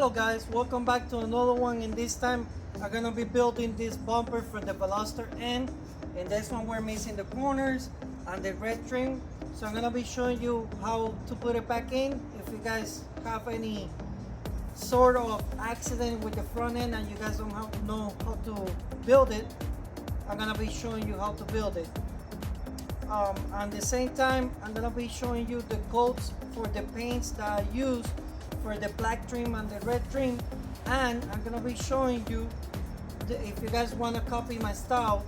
Hello guys, welcome back to another one, and this time I'm gonna be building this bumper for the Veloster N. And this one we're missing the corners and the red trim, so I'm gonna be showing you how to put it back in. If you guys have any sort of accident with the front end and you guys don't know how to build it, I'm gonna be showing you how to build it. At the same time, I'm gonna be showing you the codes for the paints that I use for the black trim and the red trim, and I'm gonna be showing you if you guys want to copy my style,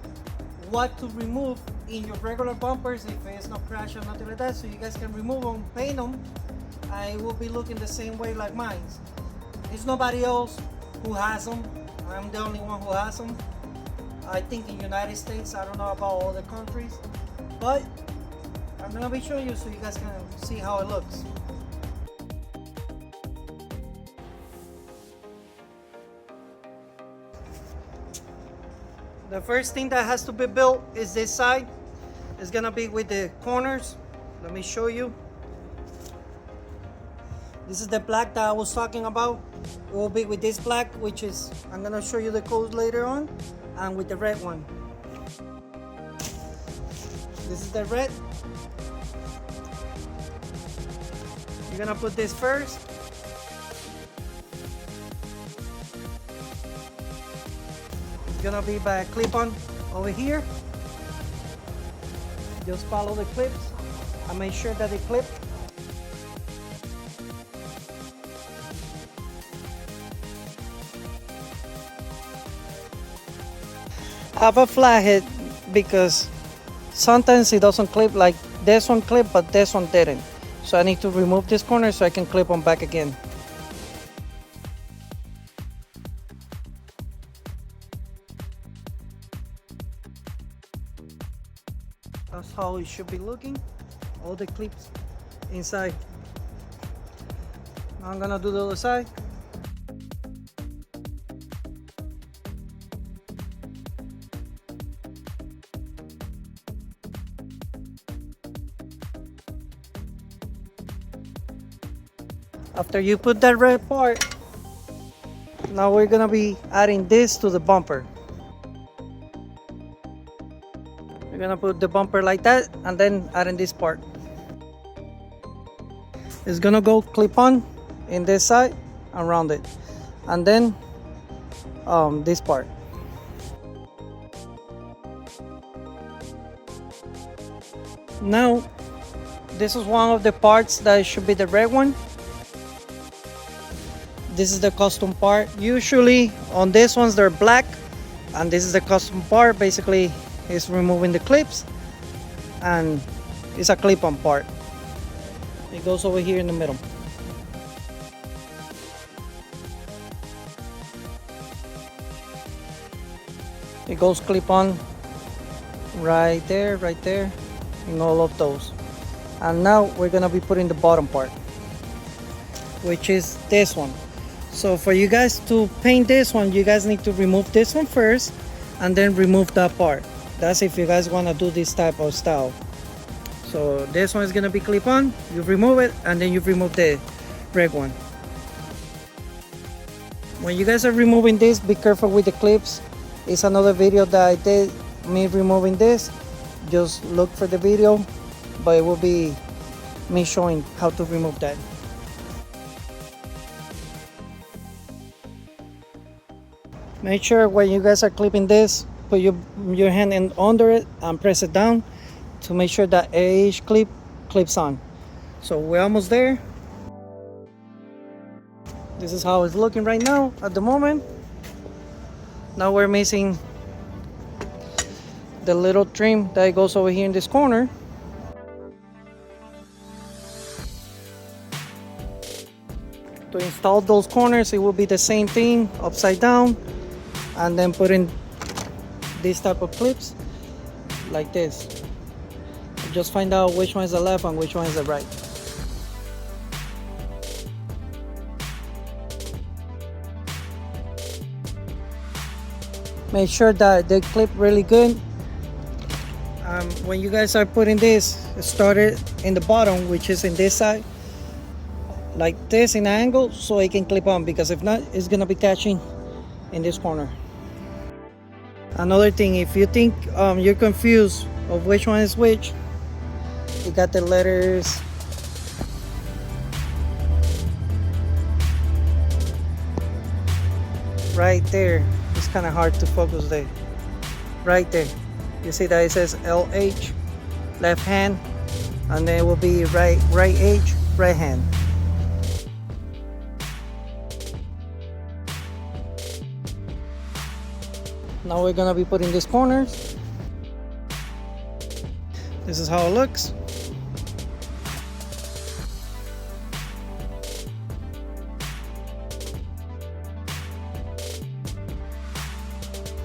what to remove in your regular bumpers if it's not crash or nothing like that, so you guys can remove them, paint them, and it will be looking the same way like mine. There's nobody else who has them. I'm the only one who has them. I think in United States, I don't know about other countries, but I'm gonna be showing you so you guys can see how it looks. The first thing that has to be built is this side. It's gonna be with the corners. Let me show you. This is the black that I was talking about. It will be with this black, which is, I'm gonna show you the code later on, and with the red one. This is the red. You're gonna put this first. It's gonna be by a clip-on over here. Just follow the clips and make sure that they clip. I have a flathead because sometimes it doesn't clip, like this one clipped but this one didn't. So I need to remove this corner so I can clip them back again. That's how it should be looking. All the clips inside. Now I'm gonna do the other side. After you put that red part, now we're gonna be adding this to the bumper. We're gonna put the bumper like that and then add in this part. It's gonna go clip on in this side around it, and then this part. Now this is one of the parts that should be the red one. This is the custom part. Usually on these ones they're black, and this is the custom part. Basically it's removing the clips, and it's a clip-on part. It goes over here in the middle. It goes clip-on right there, in all of those. And now we're gonna be putting the bottom part, which is this one. So for you guys to paint this one, you guys need to remove this one first and then remove that part. That's if you guys want to do this type of style. So this one is going to be clip on, you remove it, and then you remove the red one. When you guys are removing this, be careful with the clips. It's another video that I did, me removing this. Just look for the video, but it will be me showing how to remove that. Make sure when you guys are clipping this, put your hand in under it and press it down to make sure that each clip clips on. So we're almost there. This is how it's looking right now at the moment. Now we're missing the little trim that goes over here in this corner. To install those corners, it will be the same thing, upside down, and then put in these type of clips like this. Just find out which one is the left and which one is the right. Make sure that they clip really good. When you guys are putting this, start it in the bottom, which is in this side. like this in an angle so it can clip on, because if not, it's gonna be catching in this corner. Another thing, if you think you're confused of which one is which, you got the letters right there. It's kind of hard to focus there. Right there, you see that it says LH, left hand, and then it will be right H, right hand. Now we're gonna be putting these corners. This is how it looks.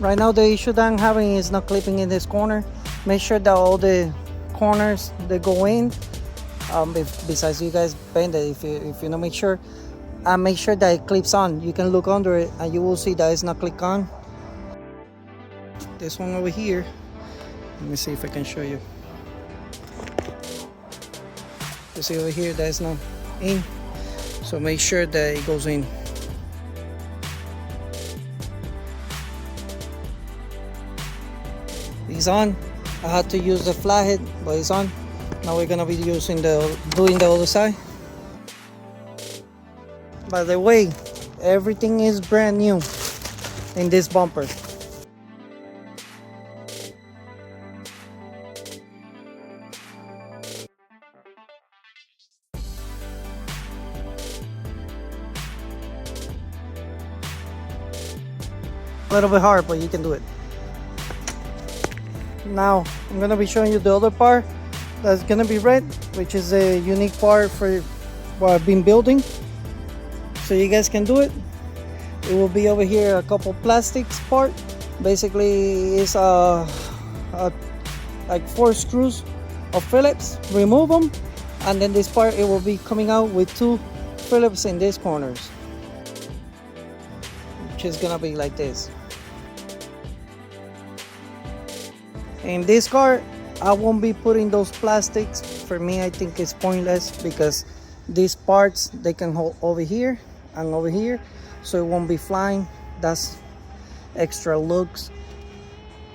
Right now the issue that I'm having is not clipping in this corner. Make sure that all the corners they go in. Besides you guys bend it, if you don't make sure that it clips on. You can look under it and you will see that it's not click on. This one over here, let me see if I can show you. You see over here that it's not in, so make sure that it goes in. It's on. I had to use the flathead, but it's on. Now we're gonna be doing the other side. By the way, everything is brand new in this bumper. A little bit hard, but you can do it. Now I'm gonna be showing you the other part that's gonna be red, which is a unique part for what I've been building, so you guys can do it. It will be over here a couple plastics part. Basically it's like 4 screws of Phillips. Remove them, and then this part it will be coming out with 2 Phillips in these corners, which is gonna be like this. In this car, I won't be putting those plastics. For me, I think it's pointless, because these parts they can hold over here and over here, so it won't be flying. That's extra looks.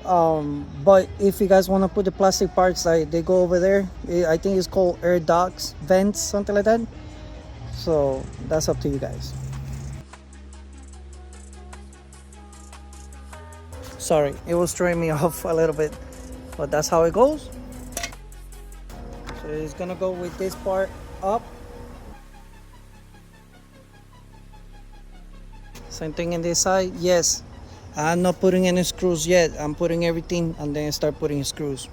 But if you guys want to put the plastic parts, they go over there. I think it's called air ducts, vents, something like that. So that's up to you guys. Sorry, it was throwing me off a little bit, but that's how it goes. So it's gonna go with this part up. Same thing in this side. Yes, I'm not putting any screws yet. I'm putting everything and then start putting screws.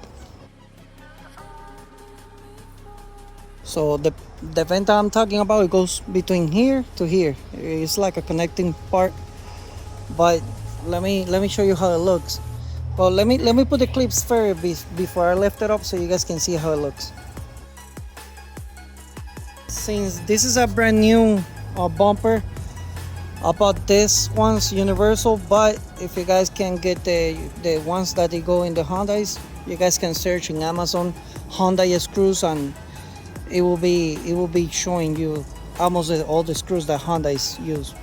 So the vent I'm talking about, it goes between here to here. It's like a connecting part. But let me show you how it looks. Well, let me put the clips first before I lift it up, so you guys can see how it looks. Since this is a brand new bumper, I bought this one's universal, but if you guys can get the ones that they go in the Hyundais, you guys can search in Amazon Hyundai screws, and it will be showing you almost all the screws that Hyundais use.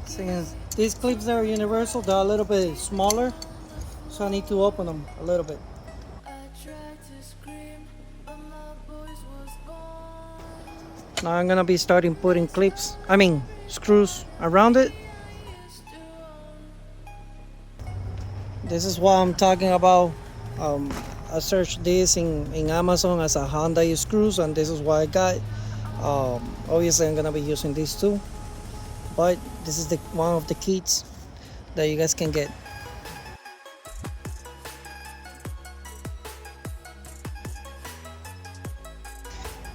Since these clips are universal, they're a little bit smaller, so I need to open them a little bit. Now I'm gonna be starting putting screws around it. This is what I'm talking about. I searched this in Amazon as a Hyundai screws, and this is what I got. Obviously I'm gonna be using these two, but this is one of the kits that you guys can get.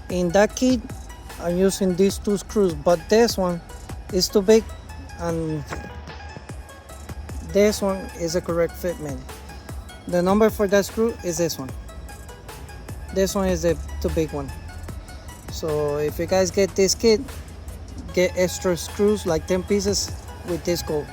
In that kit, I'm using these 2 screws, but this one is too big, and this one is a correct fitment. The number for that screw is this one. This one is the big one. So if you guys get this kit, get extra screws, like 10 pieces with this code.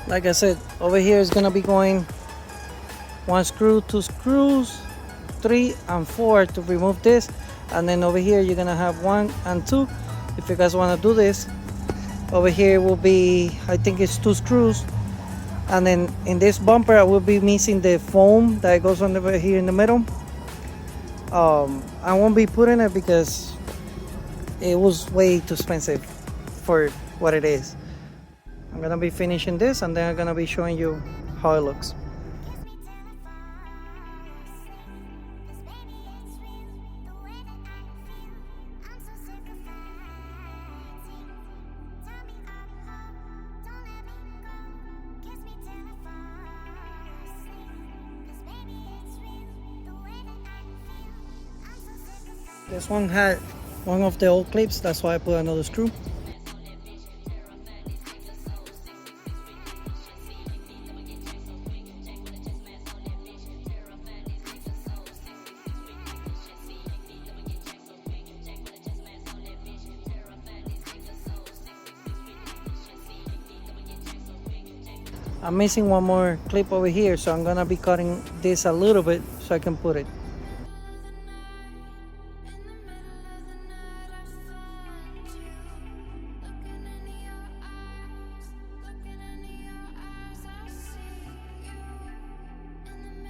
Like I said, over here is gonna be going 1 screw, 2 screws, 3 and 4 to remove this, and then over here you're gonna have 1 and 2 if you guys want to do this. Over here will be, I think it's 2 screws, and then in this bumper I will be missing the foam that goes on over here in the middle. I won't be putting it because it was way too expensive for what it is. I'm gonna be finishing this, and then I'm gonna be showing you how it looks. This one had one of the old clips, that's why I put another screw. I'm missing one more clip over here, so I'm gonna be cutting this a little bit so I can put it.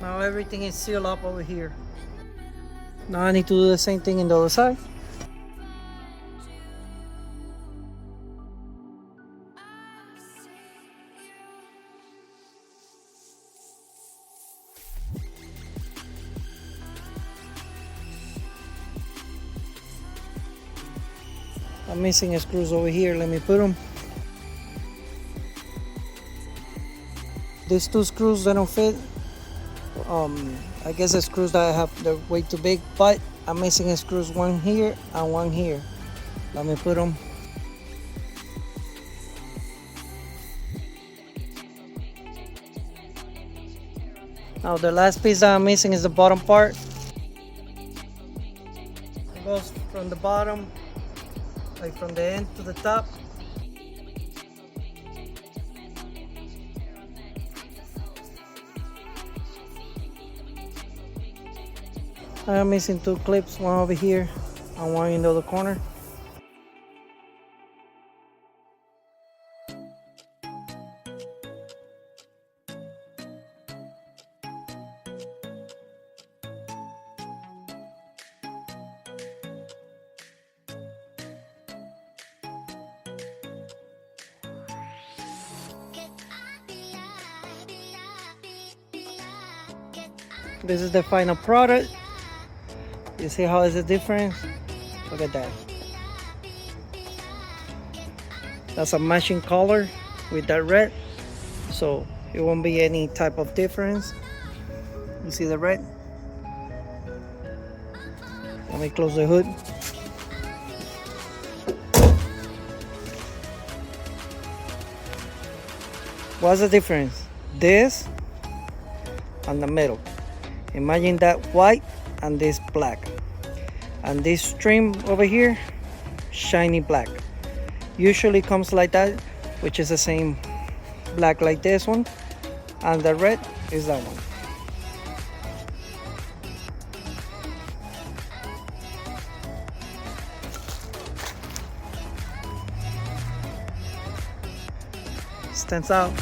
Now everything is sealed up over here. Now I need to do the same thing in the other side. I'm missing screws over here, let me put them. These 2 screws, they don't fit. I guess the screws that I have, they're way too big, but I'm missing screws, 1 here and 1 here. Let me put them. Now the last piece that I'm missing is the bottom part. It goes from the bottom, like from the end to the top. I'm missing 2 clips, one over here and one in the other corner. This is the final product. You see how is the difference? Look at that. That's a matching color with that red, so it won't be any type of difference. You see the red? Let me close the hood. What's the difference? This and the middle. Imagine that white and this black, and this trim over here shiny black. Usually comes like that, which is the same black like this one, and the red is that one. Stands out.